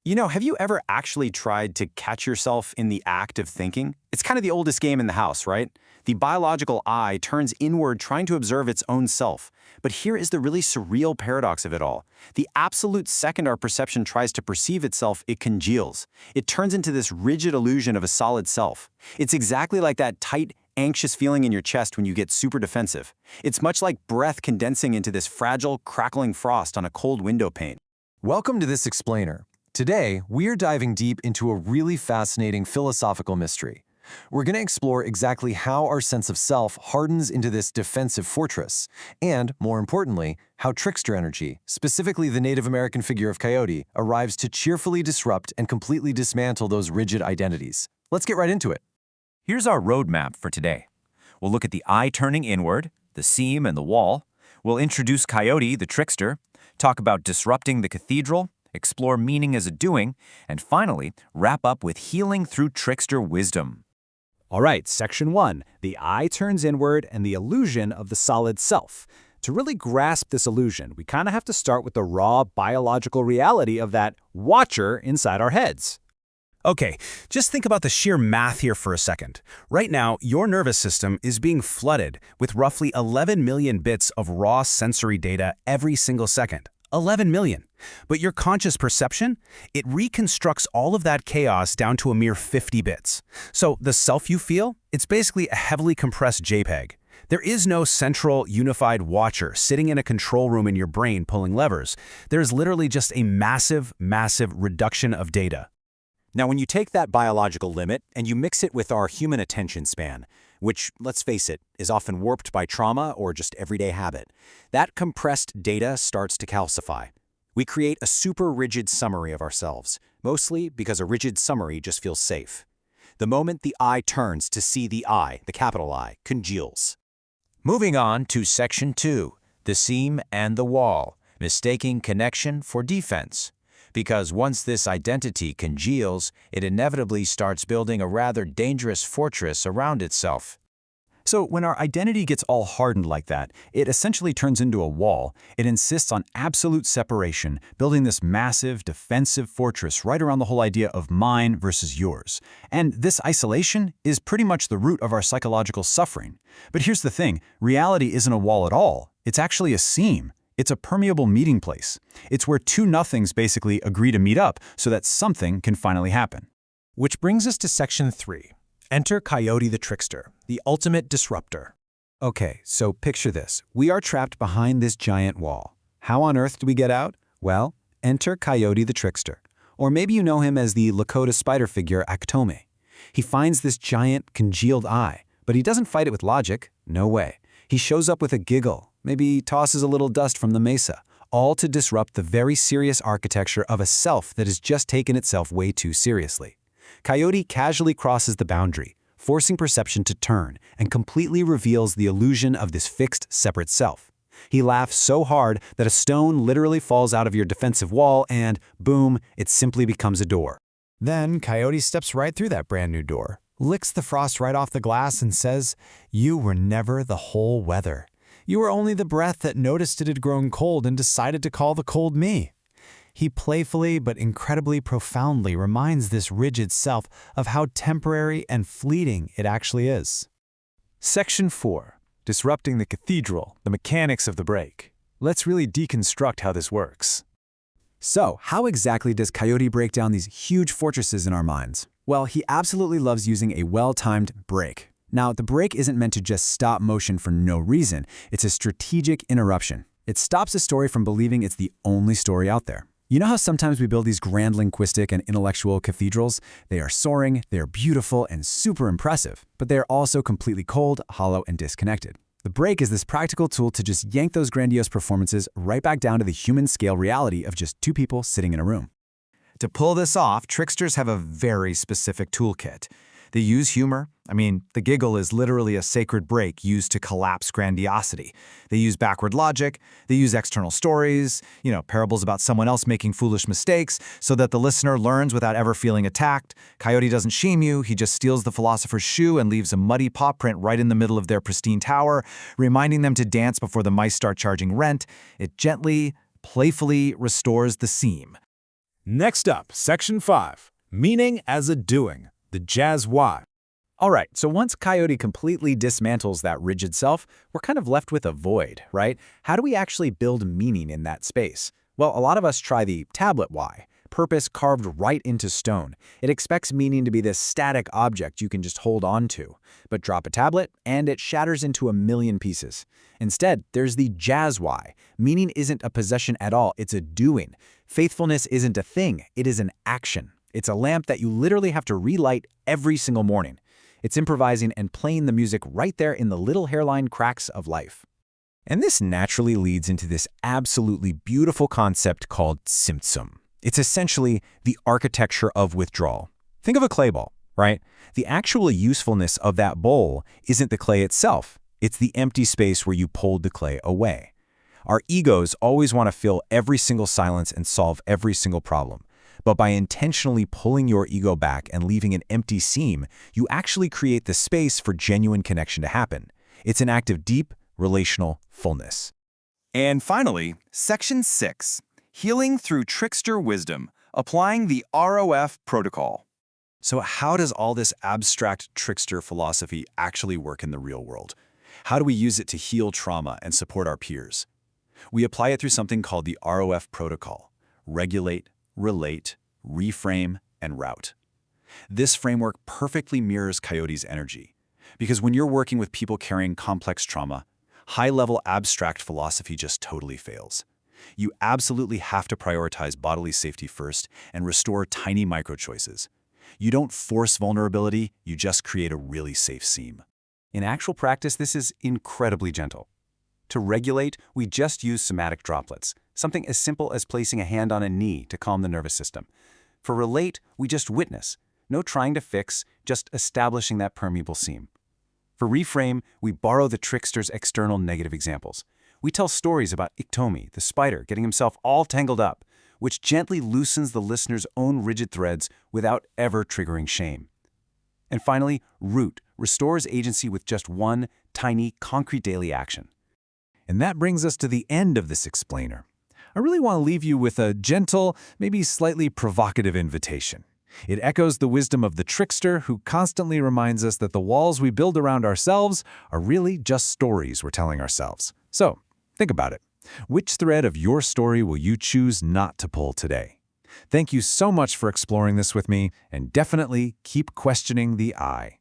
Have you ever actually tried to catch yourself in the act of thinking? It's kind of the oldest game in the house, right? The biological eye turns inward trying to observe its own self. But here is the really surreal paradox of it all. The absolute second our perception tries to perceive itself, it congeals. It turns into this rigid illusion of a solid self. It's exactly like that tight, anxious feeling in your chest when you get super defensive. It's much like breath condensing into this fragile, crackling frost on a cold window pane. Welcome to This Explainer. Today, we're diving deep into a really fascinating philosophical mystery. We're going to explore exactly how our sense of self hardens into this defensive fortress, and, more importantly, how trickster energy, specifically the Native American figure of Coyote, arrives to cheerfully disrupt and completely dismantle those rigid identities. Let's get right into it. Here's our roadmap for today. We'll look at the eye turning inward, the seam and the wall. We'll introduce Coyote, the trickster, talk about disrupting the cathedral, explore meaning as a doing, and finally, wrap up with healing through trickster wisdom. All right, Section 1, the eye turns inward and the illusion of the solid self. To really grasp this illusion, we kind of have to start with the raw biological reality of that watcher inside our heads. Okay, just think about the sheer math here for a second. Right now, your nervous system is being flooded with roughly 11 million bits of raw sensory data every single second. 11 million. But your conscious perception, it reconstructs all of that chaos down to a mere 50 bits. So the self you feel, it's basically a heavily compressed JPEG. There is no central, unified watcher sitting in a control room in your brain pulling levers. There is literally just a massive, massive reduction of data. Now, when you take that biological limit and you mix it with our human attention span, which, let's face it, is often warped by trauma or just everyday habit, that compressed data starts to calcify. We create a super rigid summary of ourselves, mostly because a rigid summary just feels safe. The moment the eye turns to see the I, the capital I, congeals. Moving on to Section 2, the seam and the wall, mistaking connection for defense. Because once this identity congeals, it inevitably starts building a rather dangerous fortress around itself. So when our identity gets all hardened like that, it essentially turns into a wall. It insists on absolute separation, building this massive, defensive fortress right around the whole idea of mine versus yours. And this isolation is pretty much the root of our psychological suffering. But here's the thing, reality isn't a wall at all. It's actually a seam. It's a permeable meeting place. It's where two nothings basically agree to meet up so that something can finally happen. Which brings us to Section 3. Enter Coyote the trickster, the ultimate disruptor. Okay, so picture this. We are trapped behind this giant wall. How on earth do we get out? Well, enter Coyote the trickster. Or maybe you know him as the Lakota spider figure Iktómi. He finds this giant, congealed eye, but he doesn't fight it with logic. No way. He shows up with a giggle, maybe tosses a little dust from the mesa, all to disrupt the very serious architecture of a self that has just taken itself way too seriously. Coyote casually crosses the boundary, forcing perception to turn, and completely reveals the illusion of this fixed, separate self. He laughs so hard that a stone literally falls out of your defensive wall and, boom, it simply becomes a door. Then Coyote steps right through that brand new door, licks the frost right off the glass and says, "You were never the whole weather. You were only the breath that noticed it had grown cold and decided to call the cold me." He playfully but incredibly profoundly reminds this rigid self of how temporary and fleeting it actually is. Section 4. Disrupting the cathedral, the mechanics of the break. Let's really deconstruct how this works. So, how exactly does Coyote break down these huge fortresses in our minds? Well, he absolutely loves using a well-timed break. Now, the break isn't meant to just stop motion for no reason. It's a strategic interruption. It stops a story from believing it's the only story out there. You know how sometimes we build these grand linguistic and intellectual cathedrals? They are soaring, they are beautiful, and super impressive, but they are also completely cold, hollow, and disconnected. The break is this practical tool to just yank those grandiose performances right back down to the human-scale reality of just two people sitting in a room. To pull this off, tricksters have a very specific toolkit. They use humor. The giggle is literally a sacred break used to collapse grandiosity. They use backward logic. They use external stories, parables about someone else making foolish mistakes, so that the listener learns without ever feeling attacked. Coyote doesn't shame you. He just steals the philosopher's shoe and leaves a muddy paw print right in the middle of their pristine tower, reminding them to dance before the mice start charging rent. It gently, playfully restores the seam. Next up, Section 5, Meaning as a Doing, the Jazz Why. All right, so once Coyote completely dismantles that rigid self, we're kind of left with a void, right? How do we actually build meaning in that space? Well, a lot of us try the tablet why, purpose carved right into stone. It expects meaning to be this static object you can just hold on to. But drop a tablet, and it shatters into a million pieces. Instead, there's the jazz why. Meaning isn't a possession at all, it's a doing. Faithfulness isn't a thing, it is an action. It's a lamp that you literally have to relight every single morning. It's improvising and playing the music right there in the little hairline cracks of life. And this naturally leads into this absolutely beautiful concept called symptom. It's essentially the architecture of withdrawal. Think of a clay ball, right? The actual usefulness of that bowl isn't the clay itself. It's the empty space where you pulled the clay away. Our egos always want to fill every single silence and solve every single problem. But by intentionally pulling your ego back and leaving an empty seam, you actually create the space for genuine connection to happen. It's an act of deep, relational fullness. And finally, Section 6, Healing Through Trickster Wisdom, Applying the ROF Protocol. So how does all this abstract trickster philosophy actually work in the real world? How do we use it to heal trauma and support our peers? We apply it through something called the ROF protocol: regulate, relate, reframe, and route. This framework perfectly mirrors Coyote's energy, because when you're working with people carrying complex trauma, high-level abstract philosophy just totally fails. You absolutely have to prioritize bodily safety first and restore tiny micro-choices. You don't force vulnerability, you just create a really safe seam. In actual practice, this is incredibly gentle. To regulate, we just use somatic droplets, something as simple as placing a hand on a knee to calm the nervous system. For relate, we just witness, no trying to fix, just establishing that permeable seam. For reframe, we borrow the trickster's external negative examples. We tell stories about Iktómi, the spider, getting himself all tangled up, which gently loosens the listener's own rigid threads without ever triggering shame. And finally, root restores agency with just one tiny, concrete daily action. And that brings us to the end of this explainer. I really want to leave you with a gentle, maybe slightly provocative invitation. It echoes the wisdom of the trickster who constantly reminds us that the walls we build around ourselves are really just stories we're telling ourselves. So, think about it. Which thread of your story will you choose not to pull today? Thank you so much for exploring this with me, and definitely keep questioning the I.